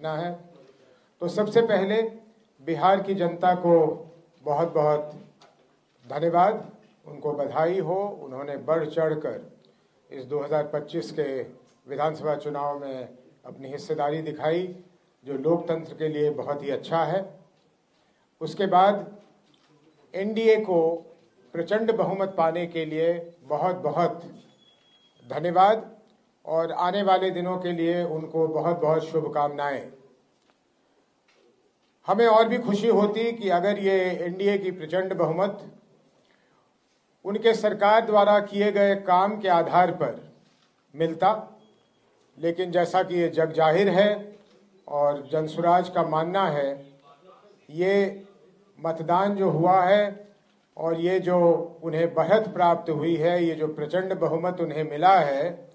ना है। तो सबसे पहले बिहार की जनता को बहुत बहुत धन्यवाद, उनको बधाई हो। उन्होंने बढ़ चढ़कर इस 2025 के विधानसभा चुनाव में अपनी हिस्सेदारी दिखाई, जो लोकतंत्र के लिए बहुत ही अच्छा है। उसके बाद एनडीए को प्रचंड बहुमत पाने के लिए बहुत बहुत धन्यवाद और आने वाले दिनों के लिए उनको बहुत बहुत शुभकामनाएं। हमें और भी खुशी होती कि अगर ये एनडीए की प्रचंड बहुमत उनके सरकार द्वारा किए गए काम के आधार पर मिलता, लेकिन जैसा कि ये जग जाहिर है और जनसुराज का मानना है, ये मतदान जो हुआ है और ये जो उन्हें बढ़त प्राप्त हुई है, ये जो प्रचंड बहुमत उन्हें मिला है,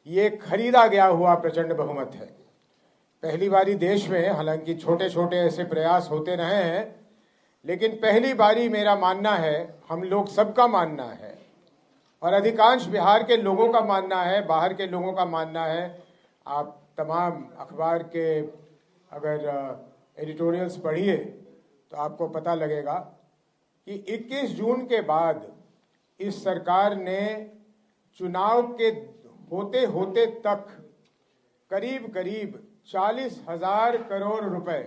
ये खरीदा गया हुआ प्रचंड बहुमत है। पहली बारी देश में, हालांकि छोटे छोटे ऐसे प्रयास होते रहे हैं, लेकिन पहली बारी मेरा मानना है, हम लोग सबका मानना है और अधिकांश बिहार के लोगों का मानना है, बाहर के लोगों का मानना है। आप तमाम अखबार के अगर एडिटोरियल्स पढ़िए तो आपको पता लगेगा कि 21 जून के बाद इस सरकार ने चुनाव के होते होते तक करीब करीब 40,000 करोड़ रुपए,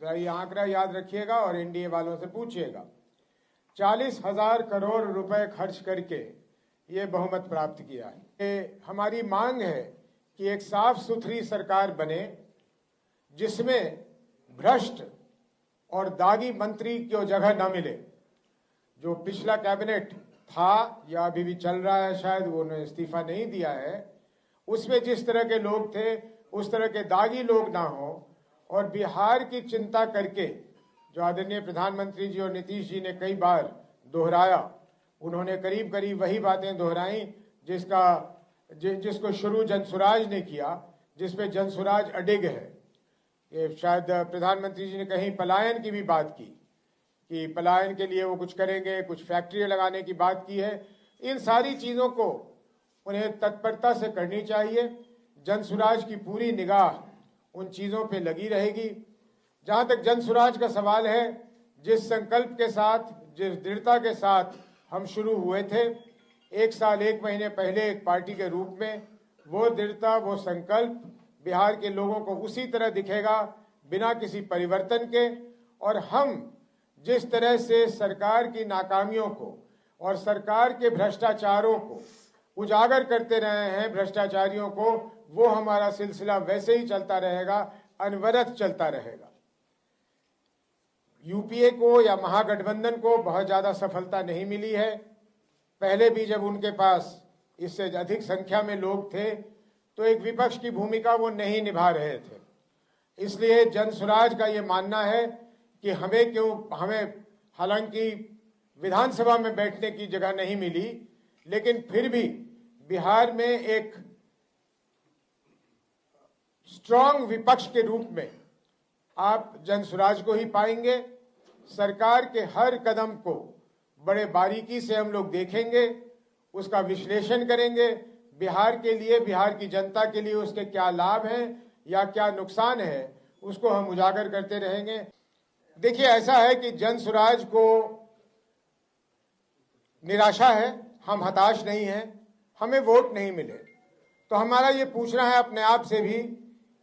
ये आंकड़ा याद रखिएगा और एनडीए वालों से पूछिएगा, 40,000 करोड़ रुपए खर्च करके ये बहुमत प्राप्त किया है। हमारी मांग है कि एक साफ सुथरी सरकार बने जिसमें भ्रष्ट और दागी मंत्री की जगह न मिले। जो पिछला कैबिनेट था या अभी भी चल रहा है, शायद वो ने इस्तीफा नहीं दिया है, उसमें जिस तरह के लोग थे उस तरह के दागी लोग ना हो और बिहार की चिंता करके, जो आदरणीय प्रधानमंत्री जी और नीतीश जी ने कई बार दोहराया, उन्होंने करीब करीब वही बातें दोहराई जिसको शुरू जनसुराज ने किया, जिसपे जनसुराज अडिग है। ये शायद प्रधानमंत्री जी ने कहीं पलायन की भी बात की कि पलायन के लिए वो कुछ करेंगे, कुछ फैक्ट्री लगाने की बात की है। इन सारी चीज़ों को उन्हें तत्परता से करनी चाहिए। जनसुराज की पूरी निगाह उन चीज़ों पे लगी रहेगी। जहाँ तक जनसुराज का सवाल है, जिस संकल्प के साथ, जिस दृढ़ता के साथ हम शुरू हुए थे 1 साल 1 महीने पहले एक पार्टी के रूप में, वो दृढ़ता, वो संकल्प बिहार के लोगों को उसी तरह दिखेगा, बिना किसी परिवर्तन के। और हम जिस तरह से सरकार की नाकामियों को और सरकार के भ्रष्टाचारों को उजागर करते रहे हैं, भ्रष्टाचारियों को, वो हमारा सिलसिला वैसे ही चलता रहेगा, अनवरत चलता रहेगा। यूपीए को या महागठबंधन को बहुत ज्यादा सफलता नहीं मिली है। पहले भी जब उनके पास इससे अधिक संख्या में लोग थे तो एक विपक्ष की भूमिका वो नहीं निभा रहे थे। इसलिए जनसुराज का ये मानना है कि हमें हालांकि विधानसभा में बैठने की जगह नहीं मिली, लेकिन फिर भी बिहार में एक स्ट्रांग विपक्ष के रूप में आप जनसुराज को ही पाएंगे। सरकार के हर कदम को बड़े बारीकी से हम लोग देखेंगे, उसका विश्लेषण करेंगे, बिहार के लिए, बिहार की जनता के लिए उसके क्या लाभ हैं या क्या नुकसान है, उसको हम उजागर करते रहेंगे। देखिए, ऐसा है कि जनसुराज को निराशा है, हम हताश नहीं हैं, हमें वोट नहीं मिले, तो हमारा ये पूछना है अपने आप से भी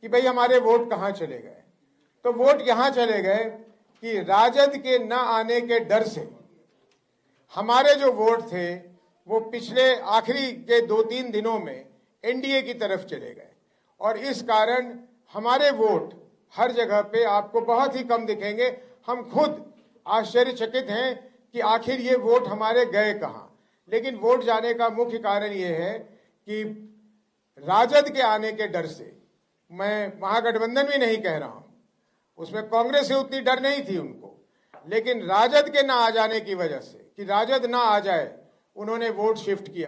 कि भाई हमारे वोट कहाँ चले गए। तो वोट यहाँ चले गए कि राजद के न आने के डर से हमारे जो वोट थे वो पिछले आखिरी के 2-3 दिनों में एनडीए की तरफ चले गए और इस कारण हमारे वोट हर जगह पे आपको बहुत ही कम दिखेंगे। हम खुद आश्चर्यचकित हैं कि आखिर ये वोट हमारे गए कहाँ। लेकिन वोट जाने का मुख्य कारण ये है कि राजद के आने के डर से, मैं महागठबंधन भी नहीं कह रहा हूं, उसमें कांग्रेस से उतनी डर नहीं थी उनको, लेकिन राजद के ना आ जाने की वजह से, कि राजद ना आ जाए, उन्होंने वोट शिफ्ट किया।